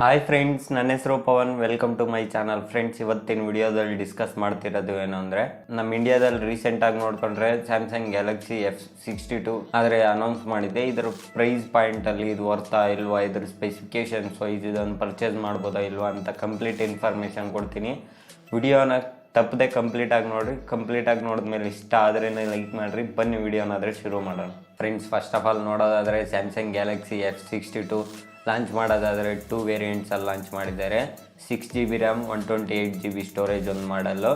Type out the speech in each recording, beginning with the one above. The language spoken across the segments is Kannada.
ಹಾಯ್ ಫ್ರೆಂಡ್ಸ್, ನನ್ನ ಹೆಸರು Pavan. Welcome to my channel. Friends, ಇವತ್ತಿನ ವಿಡಿಯೋದಲ್ಲಿ ಡಿಸ್ಕಸ್ ಮಾಡ್ತಿರೋದು ಏನು ಅಂದರೆ, ನಮ್ಮ ಇಂಡಿಯಾದಲ್ಲಿ ರೀಸೆಂಟಾಗಿ ನೋಡ್ಕೊಂಡ್ರೆ ಸ್ಯಾಮ್ಸಂಗ್ ಗ್ಯಾಲಕ್ಸಿ F62 ಆದರೆ ಅನೌನ್ಸ್ ಮಾಡಿದೆ. ಇದರ ಪ್ರೈಸ್ ಪಾಯಿಂಟಲ್ಲಿ ಇದು ವರ್ತಾ ಇಲ್ವಾ, ಇದ್ರ ಸ್ಪೆಸಿಫಿಕೇಶನ್ಸ್ ವೈಸ್ ಇದನ್ನು ಪರ್ಚೇಸ್ ಮಾಡ್ಬೋದಾ ಇಲ್ವಾ ಅಂತ ಕಂಪ್ಲೀಟ್ ಇನ್ಫಾರ್ಮೇಷನ್ ಕೊಡ್ತೀನಿ. ವಿಡಿಯೋನ ತಪ್ಪದೆ ಕಂಪ್ಲೀಟಾಗಿ ನೋಡಿರಿ. ಕಂಪ್ಲೀಟಾಗಿ ನೋಡಿದ್ಮೇಲೆ ಇಷ್ಟ ಆದ್ರೇ ಲೈಕ್ ಮಾಡಿರಿ. ಬನ್ನಿ ವಿಡಿಯೋನಾದರೆ ಶುರು ಮಾಡೋಣ. ಫ್ರೆಂಡ್ಸ್, ಫಸ್ಟ್ ಆಫ್ ಆಲ್ ನೋಡೋದಾದರೆ ಸ್ಯಾಮ್ಸಂಗ್ ಗ್ಯಾಲಕ್ಸಿ F62 ಲಾಂಚ್ ಮಾಡೋದಾದರೆ 2 ವೇರಿಯಂಟ್ಸಲ್ಲಿ ಲಾಂಚ್ ಮಾಡಿದ್ದಾರೆ. 6GB RAM 128GB ಸ್ಟೋರೇಜ್ ಒಂದು ಮಾಡಲ್ಲು,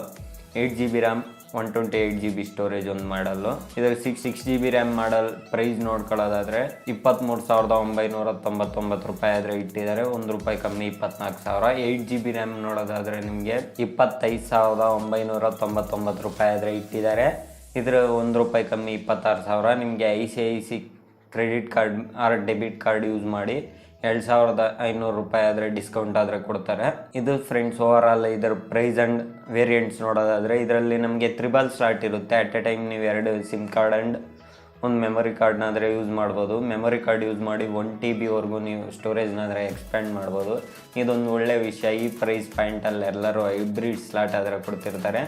8GB RAM 128GB ಸ್ಟೋರೇಜ್ ಒಂದು ಮಾಡಲ್ಲು. ಇದರ 6GB RAM ಮಾಡಲ್ ಪ್ರೈಸ್ ನೋಡ್ಕೊಳ್ಳೋದಾದರೆ 23,999 ರೂಪಾಯಿ ಆದರೆ ಇಟ್ಟಿದ್ದಾರೆ. ₹1 ಕಮ್ಮಿ 24,000. 8GB RAM ನೋಡೋದಾದರೆ ನಿಮಗೆ 25,999 ರೂಪಾಯಿ ಆದರೆ ಇಟ್ಟಿದ್ದಾರೆ. ಇದರ ₹1 ಕಮ್ಮಿ 26,000. ನಿಮಗೆ ICICI credit card or debit card use ಮಾಡಿ 2,500 ರೂಪಾಯಿ ಆದರೆ ಡಿಸ್ಕೌಂಟ್ ಆದರೆ ಕೊಡ್ತಾರೆ. ಇದು ಫ್ರೆಂಡ್ಸ್ ಓವರ್ ಆಲ್ ಇದರ ಪ್ರೈಸ್ ಆ್ಯಂಡ್ ವೇರಿಯಂಟ್ಸ್ ನೋಡೋದಾದರೆ ಇದರಲ್ಲಿ ನಮಗೆ 3 ಸ್ಲಾಟ್ ಇರುತ್ತೆ. ಅಟ್ ಎ ಟೈಮ್ ನೀವು 2 ಸಿಮ್ ಕಾರ್ಡ್ ಆ್ಯಂಡ್ ಒಂದು ಮೆಮೊರಿ ಕಾರ್ಡ್ನಾದರೆ ಯೂಸ್ ಮಾಡ್ಬೋದು. ಮೆಮೊರಿ ಕಾರ್ಡ್ ಯೂಸ್ ಮಾಡಿ 1TBವರೆಗೂ ನೀವು ಸ್ಟೋರೇಜ್ನಾದರೆ ಎಕ್ಸ್ಪ್ಯಾಂಡ್ ಮಾಡ್ಬೋದು. ಇದೊಂದು ಒಳ್ಳೆಯ ವಿಷಯ. ಈ ಪ್ರೈಸ್ ಪಾಯಿಂಟಲ್ಲಿ ಎಲ್ಲರೂ ಹೈಬ್ರಿಡ್ ಸ್ಲಾಟ್ ಆದರೆ ಕೊಡ್ತಿರ್ತಾರೆ.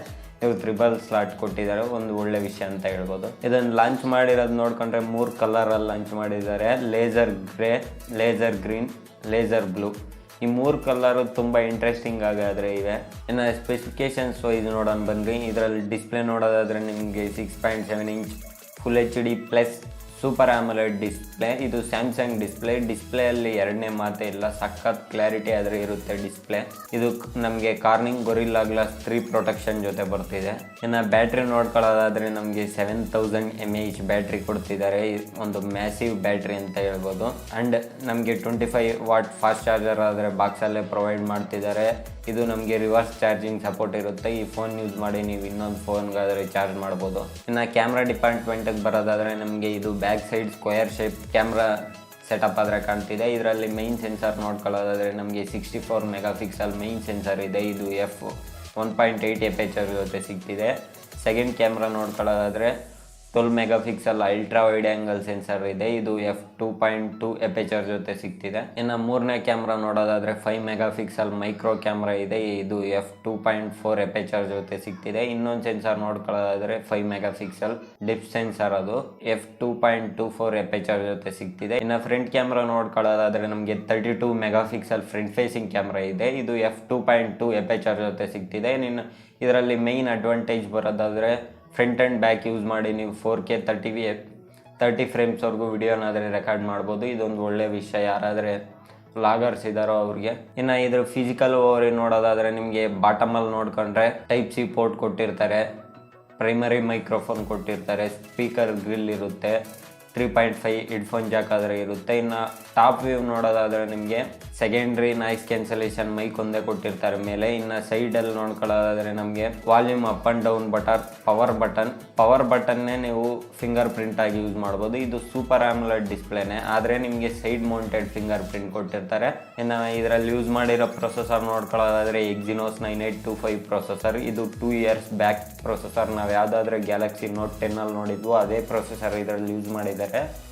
ಇವು 3 ಸ್ಲಾಟ್ ಕೊಟ್ಟಿದ್ದಾರೆ, ಒಂದು ಒಳ್ಳೆ ವಿಷಯ ಅಂತ ಹೇಳ್ಬೋದು. ಇದನ್ನು ಲಾಂಚ್ ಮಾಡಿರೋದು ನೋಡ್ಕೊಂಡ್ರೆ 3 ಕಲರಲ್ಲಿ ಲಾಂಚ್ ಮಾಡಿದ್ದಾರೆ. Laser grey, laser green, laser blue. ಈ 3 ಕಲರು ತುಂಬ ಇಂಟ್ರೆಸ್ಟಿಂಗ್ ಆಗಾದರೆ ಇವೆ. ಇನ್ನು ಸ್ಪೆಸಿಫಿಕೇಶನ್ಸ್ ಇದು ನೋಡೋಣ ಬನ್ನಿ. ಇದರಲ್ಲಿ ಡಿಸ್ಪ್ಲೇ ನೋಡೋದಾದರೆ ನಿಮಗೆ 6.7 inch full HD plus super AMOLED display. ಇದು ಸ್ಯಾಮ್ಸಂಗ್ ಡಿಸ್ಪ್ಲೇಯಲ್ಲಿ ಎರಡನೇ ಮಾತೇ ಇಲ್ಲ, ಸಖತ್ ಕ್ಲಾರಿಟಿ ಆದರೆ ಇರುತ್ತೆ ಡಿಸ್ಪ್ಲೇ. ಇದು ನಮಗೆ ಕಾರ್ನಿಂಗ್ ಗೊರಿಲ್ಲಾ ಗ್ಲಾಸ್ 3 ಪ್ರೊಟೆಕ್ಷನ್ ಜೊತೆ ಬರ್ತಿದೆ. ಇನ್ನು ಬ್ಯಾಟ್ರಿ ನೋಡ್ಕೊಳ್ಳೋದಾದರೆ ನಮಗೆ 7000 mAh ಬ್ಯಾಟ್ರಿ ಕೊಡ್ತಿದ್ದಾರೆ. ಒಂದು ಮ್ಯಾಸಿವ್ ಬ್ಯಾಟ್ರಿ ಅಂತ ಹೇಳ್ಬೋದು. ಆ್ಯಂಡ್ ನಮಗೆ 25 ವಾಟ್ ಫಾಸ್ಟ್ ಚಾರ್ಜರ್ ಆದರೆ ಬಾಕ್ಸಲ್ಲೇ ಪ್ರೊವೈಡ್ ಮಾಡ್ತಿದ್ದಾರೆ. ಇದು ನಮಗೆ ರಿವರ್ಸ್ ಚಾರ್ಜಿಂಗ್ ಸಪೋರ್ಟ್ ಇರುತ್ತೆ. ಈ ಫೋನ್ ಯೂಸ್ ಮಾಡಿ ನೀವು ಇನ್ನೊಂದು ಫೋನ್ಗಾದರೆ ಚಾರ್ಜ್ ಮಾಡ್ಬೋದು. ಇನ್ನು ಕ್ಯಾಮ್ರಾ ಡಿಪಾರ್ಟ್ಮೆಂಟಿಗೆ ಬರೋದಾದರೆ ನಮಗೆ ಇದು back side square shape camera setup ಆದರೆ ಕಾಣ್ತಿದೆ. ಇದರಲ್ಲಿ ಮೈನ್ ಸೆನ್ಸರ್ ನೋಡ್ಕೊಳ್ಳೋದಾದರೆ ನಮಗೆ 64 ಮೆಗಾಪಿಕ್ಸೆಲ್ ಮೈನ್ ಸೆನ್ಸರ್ ಇದೆ. ಇದು f1.8 ಎಪೇಚರ್ ಜೊತೆ ಸಿಗ್ತಿದೆ. ಸೆಕೆಂಡ್ ಕ್ಯಾಮ್ರಾ ನೋಡ್ಕೊಳ್ಳೋದಾದರೆ 12 megapixel ultra wide angle sensor ಇದೆ. ಇದು f2.2 ಎಪೇಚರ್ ಜೊತೆ ಸಿಗ್ತಿದೆ. ಇನ್ನು ಮೂರನೇ ಕ್ಯಾಮ್ರಾ ನೋಡೋದಾದರೆ 5 ಮೆಗಾಪಿಕ್ಸೆಲ್ ಮೈಕ್ರೋ ಕ್ಯಾಮ್ರಾ ಇದೆ. ಇದು f2.4 ಎಪೇಚರ್ ಜೊತೆ ಸಿಗ್ತಿದೆ. ಇನ್ನೊಂದು ಸೆನ್ಸರ್ ನೋಡ್ಕೊಳ್ಳೋದಾದರೆ 5 ಮೆಗಾಪಿಕ್ಸೆಲ್ ಡಿಪ್ ಸೆನ್ಸರ್, ಅದು f2.24 ಎಪೇಚರ್ ಜೊತೆ ಸಿಗ್ತಿದೆ. ಇನ್ನು ಫ್ರಂಟ್ ಕ್ಯಾಮ್ರಾ ನೋಡ್ಕೊಳ್ಳೋದಾದರೆ ನಮಗೆ 32 ಮೆಗಾಪಿಕ್ಸೆಲ್ ಫ್ರಂಟ್ ಫೇಸಿಂಗ್ ಕ್ಯಾಮ್ರಾ ಇದೆ. ಇದು f2.2 ಎಪೇಚರ್ ಜೊತೆ ಸಿಗ್ತಿದೆ. ಇನ್ನು ಇದರಲ್ಲಿ ಮೇಯ್ನ್ ಅಡ್ವಾಂಟೇಜ್ ಬರೋದಾದರೆ ಫ್ರಂಟ್ ಆ್ಯಂಡ್ ಬ್ಯಾಕ್ ಯೂಸ್ ಮಾಡಿ ನೀವು 4K 30 ಫ್ರೇಮ್ಸ್ವರೆಗೂ ವಿಡಿಯೋನಾದರೆ ರೆಕಾರ್ಡ್ ಮಾಡ್ಬೋದು. ಇದೊಂದು ಒಳ್ಳೆಯ ವಿಷಯ, ಯಾರಾದರೆ ವ್ಲಾಗರ್ಸ್ ಇದ್ದಾರೋ ಅವ್ರಿಗೆ. ಇನ್ನು ಇದ್ರ ಫಿಸಿಕಲ್ ಓವರ್ ನೋಡೋದಾದರೆ ನಿಮಗೆ ಬಾಟಮಲ್ಲಿ ನೋಡ್ಕೊಂಡ್ರೆ Type-C ಪೋರ್ಟ್ ಕೊಟ್ಟಿರ್ತಾರೆ, ಪ್ರೈಮರಿ ಮೈಕ್ರೋಫೋನ್ ಕೊಟ್ಟಿರ್ತಾರೆ, ಸ್ಪೀಕರ್ ಗ್ರಿಲ್ ಇರುತ್ತೆ, 3.5 ಹೆಡ್ಫೋನ್ ಜಾಕ್ ಆದರೆ ಇರುತ್ತೆ. ಇನ್ನು ಟಾಪ್ ವ್ಯೂ ನೋಡೋದಾದರೆ ನಿಮಗೆ ಸೆಕೆಂಡ್ರಿ ನಾಯ್ಸ್ ಕ್ಯಾನ್ಸಲೇಷನ್ ಮೈಕ್ ಒಂದೇ ಕೊಟ್ಟಿರ್ತಾರೆ ಮೇಲೆ. ಇನ್ನು ಸೈಡಲ್ಲಿ ನೋಡ್ಕೊಳ್ಳೋದಾದರೆ ನಮಗೆ volume up and down button, power ಬಟನ್ನೇ ನೀವು ಫಿಂಗರ್ ಪ್ರಿಂಟ್ ಆಗಿ ಯೂಸ್ ಮಾಡ್ಬೋದು. ಇದು ಸೂಪರ್ ಆಮೊಲೆಡ್ ಡಿಸ್ಪ್ಲೇನೇ, ಆದರೆ ನಿಮಗೆ ಸೈಡ್ ಮೌಂಟೆಡ್ ಫಿಂಗರ್ ಪ್ರಿಂಟ್ ಕೊಟ್ಟಿರ್ತಾರೆ. ಇನ್ನು ಇದರಲ್ಲಿ ಯೂಸ್ ಮಾಡಿರೋ ಪ್ರೊಸೆಸರ್ ನೋಡ್ಕೊಳ್ಳೋದಾದರೆ Exynos 9825 ಪ್ರೊಸೆಸರ್. ಇದು 2 ಇಯರ್ಸ್ ಬ್ಯಾಕ್ ಪ್ರೊಸೆಸರ್. ನಾವು ಯಾವುದಾದ್ರೆ ಗ್ಯಾಲಕ್ಸಿ ನೋಟ್ 10 ನೋಡಿದ್ವು ಅದೇ ಪ್ರೊಸೆಸರ್ ಇದರಲ್ಲಿ ಯೂಸ್ ಮಾಡಿದ್ದಾರೆ.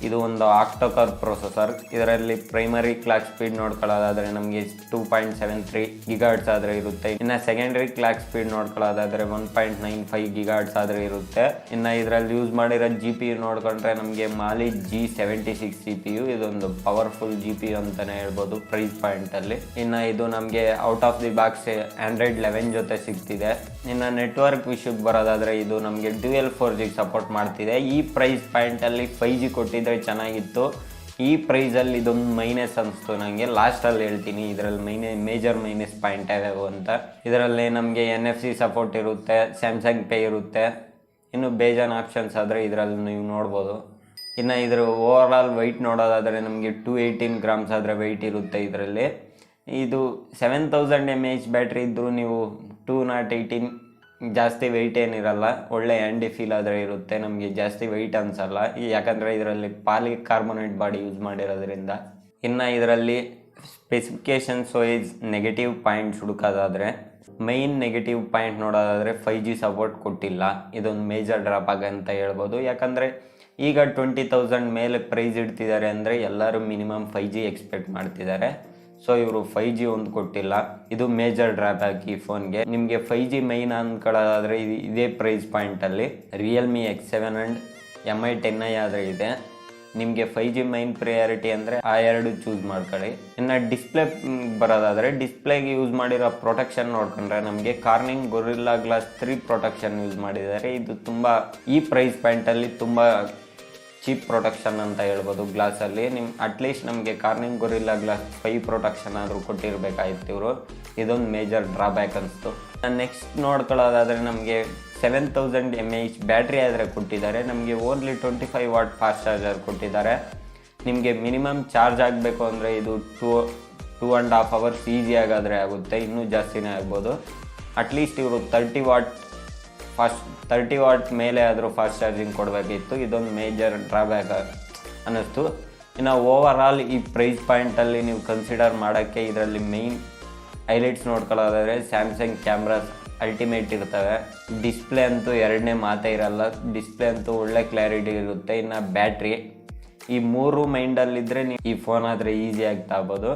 ಇದು ಒಂದು ಆಕ್ಟೋಕೋರ್ ಪ್ರೊಸೆಸರ್. ಇದರಲ್ಲಿ ಪ್ರೈಮರಿ ಕ್ಲಾಕ್ ಸ್ಪೀಡ್ ನೋಡ್ಕೊಳ್ಳೋದಾದರೆ ನಮಗೆ 2.73 GHz ಆದರೆ ಇರುತ್ತೆ. ಇನ್ನು ಸೆಕೆಂಡರಿ ಕ್ಲಾಕ್ ಸ್ಪೀಡ್ ನೋಡ್ಕೊಳ್ಳೋದಾದರೆ 1.95 GHz ಆದರೆ ಇರುತ್ತೆ. ಇನ್ನು ಇದರಲ್ಲಿ ಯೂಸ್ ಮಾಡಿರೋ GPU ನೋಡ್ಕೊಂಡ್ರೆ ನಮಗೆ ಮಾಲಿ G76 CPU. ಇದೊಂದು ಪವರ್ಫುಲ್ GPU ಅಂತಲೇ ಹೇಳ್ಬೋದು ಪ್ರೈಸ್ ಪಾಯಿಂಟಲ್ಲಿ. ಇನ್ನು ಇದು ನಮಗೆ out of the box Android 11 ಜೊತೆ ಸಿಗ್ತಿದೆ. ಇನ್ನು ನೆಟ್ವರ್ಕ್ ವಿಷಯಕ್ಕೆ ಬರೋದಾದರೆ ಇದು ನಮಗೆ ಡ್ಯುಯಲ್ 4G ಸಪೋರ್ಟ್ ಮಾಡ್ತಿದೆ. ಈ ಪ್ರೈಸ್ ಪಾಯಿಂಟಲ್ಲಿ 5G ಕೊಟ್ಟಿದ್ರೆ ಚೆನ್ನಾಗಿತ್ತು. ಈ ಪ್ರೈಸಲ್ಲಿ ಇದೊಂದು ಮೈನಸ್ ಅನಿಸ್ತು ನನಗೆ. ಲಾಸ್ಟಲ್ಲಿ ಹೇಳ್ತೀನಿ ಇದರಲ್ಲಿ ಮೇಜರ್ ಮೈನಸ್ ಪಾಯಿಂಟ್ ಯಾವ್ಯಾವು ಅಂತ. ಇದರಲ್ಲಿ ನಮಗೆ NFC ಸಪೋರ್ಟ್ ಇರುತ್ತೆ, ಸ್ಯಾಮ್ಸಂಗ್ ಪೇ ಇರುತ್ತೆ, ಇನ್ನು ಬೇಜಾನ್ ಆಪ್ಷನ್ಸ್ ಆದರೆ ಇದರಲ್ಲಿ ನೀವು ನೋಡ್ಬೋದು. ಇನ್ನು ಇದರ ಓವರ್ ಆಲ್ ವೆಯ್ಟ್ ನೋಡೋದಾದರೆ ನಮಗೆ 218 ಗ್ರಾಮ್ಸ್ ಆದರೆ ವೆಯ್ಟ್ ಇರುತ್ತೆ ಇದರಲ್ಲಿ. ಇದು 7000 mAh ಬ್ಯಾಟ್ರಿ ಇದ್ದರೂ ನೀವು 218 ಜಾಸ್ತಿ ವೆಯ್ಟ್ ಏನಿರಲ್ಲ, ಒಳ್ಳೆ ಹ್ಯಾಂಡಿ ಫೀಲ್ ಆದರೆ ಇರುತ್ತೆ. ನಮಗೆ ಜಾಸ್ತಿ ವೆಯ್ಟ್ ಅನಿಸಲ್ಲ, ಯಾಕಂದರೆ ಇದರಲ್ಲಿ ಪಾಲಿಕಾರ್ಬೊನೇಟ್ ಬಾಡಿ ಯೂಸ್ ಮಾಡಿರೋದ್ರಿಂದ. ಇನ್ನು ಇದರಲ್ಲಿ ಸ್ಪೆಸಿಫಿಕೇಷನ್ಸ್ ವೈಸ್ ನೆಗೆಟಿವ್ ಪಾಯಿಂಟ್ಸ್ ಹುಡುಕೋದಾದರೆ ಮೈನ್ ನೆಗೆಟಿವ್ ಪಾಯಿಂಟ್ ನೋಡೋದಾದರೆ 5G ಸಪೋರ್ಟ್ ಕೊಟ್ಟಿಲ್ಲ. ಇದೊಂದು ಮೇಜರ್ ಡ್ರಾಪ್ ಅಂತ ಹೇಳ್ಬೋದು. ಯಾಕಂದರೆ ಈಗ 20,000 ಮೇಲೆ ಪ್ರೈಸ್ ಇಡ್ತಿದ್ದಾರೆ ಅಂದರೆ ಎಲ್ಲರೂ ಮಿನಿಮಮ್ 5G ಎಕ್ಸ್ಪೆಕ್ಟ್ ಮಾಡ್ತಿದ್ದಾರೆ. ಸೊ ಇವರು 5G ಒಂದು ಕೊಟ್ಟಿಲ್ಲ. ಇದು ಮೇಜರ್ ಡ್ರಾಬ್ಯಾಕ್ ಈ ಫೋನ್ಗೆ. ನಿಮಗೆ 5G ಮೈನ್ ಅಂದ್ಕೊಳ್ಳೋದಾದರೆ ಇದೇ ಪ್ರೈಸ್ ಪಾಯಿಂಟಲ್ಲಿ Realme X7 and MI 10i ಆದರೆ ಇದೆ. ನಿಮಗೆ 5G ಮೈನ್ ಪ್ರಿಯಾರಿಟಿ ಅಂದರೆ ಆ ಎರಡು ಚೂಸ್ ಮಾಡ್ಕೊಳ್ಳಿ. ಇನ್ನು ಡಿಸ್ಪ್ಲೇ ಬರೋದಾದರೆ ಡಿಸ್ಪ್ಲೇಗೆ ಯೂಸ್ ಮಾಡಿರೋ ಪ್ರೊಟೆಕ್ಷನ್ ನೋಡ್ಕೊಂಡ್ರೆ ನಮಗೆ Corning gorilla glass 3 protection use ಮಾಡಿದ್ದಾರೆ. ಇದು ತುಂಬ ಈ ಪ್ರೈಸ್ ಪಾಯಿಂಟಲ್ಲಿ ತುಂಬ ಚೀಪ್ ಪ್ರೊಟೆಕ್ಷನ್ ಅಂತ ಹೇಳ್ಬೋದು. ಗ್ಲಾಸಲ್ಲಿ ಅಟ್ಲೀಸ್ಟ್ ನಮಗೆ ಕಾರ್ನಿಂಗ್ ಗೊರಿಲ್ಲಾ ಗ್ಲಾಸ್ 5 ಪ್ರೊಟೆಕ್ಷನ್ ಆದರೂ ಕೊಟ್ಟಿರಬೇಕಾಗಿತ್ತು ಇವರು. ಇದೊಂದು ಮೇಜರ್ ಡ್ರಾಬ್ಯಾಕ್ ಅನಿಸ್ತು. ನೆಕ್ಸ್ಟ್ ನೋಡ್ಕೊಳ್ಳೋದಾದರೆ ನಮಗೆ 7000 mAh ಬ್ಯಾಟ್ರಿ ಆದರೆ ಕೊಟ್ಟಿದ್ದಾರೆ. ನಮಗೆ ಓನ್ಲಿ 25 ವಾಟ್ ಫಾಸ್ಟ್ ಚಾರ್ಜರ್ ಕೊಟ್ಟಿದ್ದಾರೆ. ನಿಮಗೆ ಮಿನಿಮಮ್ ಚಾರ್ಜ್ ಆಗಬೇಕು ಅಂದರೆ ಇದು 2.5 hours ಈಸಿಯಾಗಿ ಆದರೆ ಆಗುತ್ತೆ, ಇನ್ನೂ ಜಾಸ್ತಿನೇ ಆಗ್ಬೋದು. ಅಟ್ಲೀಸ್ಟ್ ಇವರು 30 ವಾಟ್ ಮೇಲೆ ಆದರೂ ಫಾಸ್ಟ್ ಚಾರ್ಜಿಂಗ್ ಕೊಡಬೇಕಿತ್ತು. ಇದೊಂದು ಮೇಜರ್ ಡ್ರಾಬ್ಯಾಕ್ ಅನ್ನಿಸ್ತು. ಇನ್ನು ಓವರ್ ಆಲ್ ಈ ಪ್ರೈಸ್ ಪಾಯಿಂಟಲ್ಲಿ ನೀವು ಕನ್ಸಿಡರ್ ಮಾಡೋಕ್ಕೆ ಇದರಲ್ಲಿ ಮೇಯ್ನ್ ಹೈಲೈಟ್ಸ್ ನೋಡ್ಕೊಳ್ಳೋದಾದರೆ ಸ್ಯಾಮ್ಸಂಗ್ ಕ್ಯಾಮ್ರಾಸ್ ಅಲ್ಟಿಮೇಟ್ ಇರ್ತವೆ. ಡಿಸ್ಪ್ಲೇ ಅಂತೂ ಎರಡನೇ ಮಾತೇ ಇರಲ್ಲ. ಡಿಸ್ಪ್ಲೇ ಅಂತೂ ಒಳ್ಳೆ ಕ್ಲಾರಿಟಿ ಇರುತ್ತೆ. ಇನ್ನು ಬ್ಯಾಟ್ರಿ, ಈ ಮೂರು ಮೈಂಡಲ್ಲಿದ್ದರೆ ನೀವು ಈ ಫೋನ್ ಆದರೆ ಈಸಿಯಾಗಿ ತಗೋಬೋದು.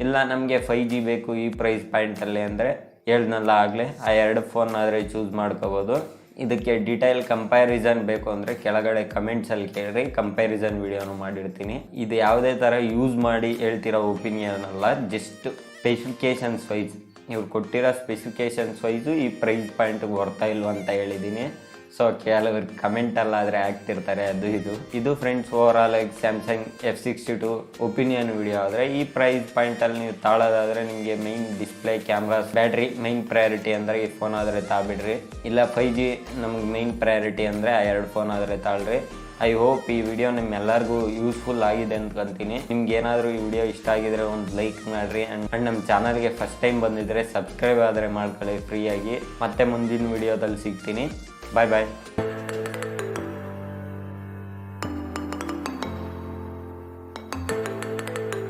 ಇಲ್ಲ ನಮಗೆ 5G ಬೇಕು ಈ ಪ್ರೈಸ್ ಪಾಯಿಂಟಲ್ಲಿ ಅಂದರೆ ಹೇಳ್ದನಲ್ಲ ಆಗಲೇ, ಆ ಎರಡು ಫೋನ್ ಆದರೆ ಚೂಸ್ ಮಾಡ್ಕೋಬೋದು. ಇದಕ್ಕೆ ಡೀಟೇಲ್ ಕಂಪ್ಯಾರಿಸನ್ ಬೇಕು ಅಂದರೆ ಕೆಳಗಡೆ ಕಮೆಂಟ್ಸಲ್ಲಿ ಕೇಳಿರಿ, ಕಂಪ್ಯಾರಿಸನ್ ವಿಡಿಯೋನು ಮಾಡಿರ್ತೀನಿ. ಇದು ಯಾವುದೇ ಥರ ಯೂಸ್ ಮಾಡಿ ಹೇಳ್ತಿರೋ ಒಪಿನಿಯನ್ ಅಲ್ಲ, ಜಸ್ಟ್ ಸ್ಪೆಸಿಫಿಕೇಷನ್ಸ್ ವೈಸ್ ಇವ್ರು ಕೊಟ್ಟಿರೋ ಸ್ಪೆಸಿಫಿಕೇಷನ್ಸ್ ವೈಸು ಈ ಪ್ರೈಸ್ ಪಾಯಿಂಟ್ಗೆ ಬರ್ತಾ ಇಲ್ವ ಅಂತ ಹೇಳಿದ್ದೀನಿ. ಸೊ ಕೆಲವರು ಕಮೆಂಟಲ್ಲಾದರೆ ಆಗ್ತಿರ್ತಾರೆ ಇದು ಫ್ರೆಂಡ್ಸ್ ಓವರ್ ಆಲ್ ಆಗಿ ಸ್ಯಾಮ್ಸಂಗ್ F62 ಒಪಿನಿಯನ್ ವಿಡಿಯೋ. ಆದರೆ ಈ ಪ್ರೈಸ್ ಪಾಯಿಂಟಲ್ಲಿ ನೀವು ತಾಳೋದಾದರೆ ನಿಮಗೆ main display, cameras, battery main priority ಅಂದರೆ ಈ ಫೋನ್ ಆದರೆ ತಾಬಿಡ್ರಿ. ಇಲ್ಲ 5G ನಮಗೆ ಮೈನ್ ಪ್ರಯಾರಿಟಿ ಅಂದರೆ ಆ ಎರಡು ಫೋನ್ ಆದರೆ ತಾಳ್ರಿ. ಐ ಹೋಪ್ ಈ ವಿಡಿಯೋ ನಿಮ್ಮೆಲ್ಲರಿಗೂ ಯೂಸ್ಫುಲ್ ಆಗಿದೆ ಅಂದ್ಕೊತೀನಿ. ನಿಮ್ಗೆ ಏನಾದರೂ ಈ ವಿಡಿಯೋ ಇಷ್ಟ ಆಗಿದ್ರೆ ಒಂದು ಲೈಕ್ ಮಾಡಿರಿ. ಆ್ಯಂಡ್ ನಮ್ಮ ಚಾನಲ್ಗೆ ಫಸ್ಟ್ ಟೈಮ್ ಬಂದಿದ್ದರೆ ಸಬ್ಸ್ಕ್ರೈಬ್ ಆದರೆ ಮಾಡ್ಕೊಳ್ಳಿ ಫ್ರೀಯಾಗಿ. ಮತ್ತೆ ಮುಂದಿನ ವಿಡಿಯೋದಲ್ಲಿ ಸಿಗ್ತೀನಿ. ಬಾಯ್ ಬಾಯ್.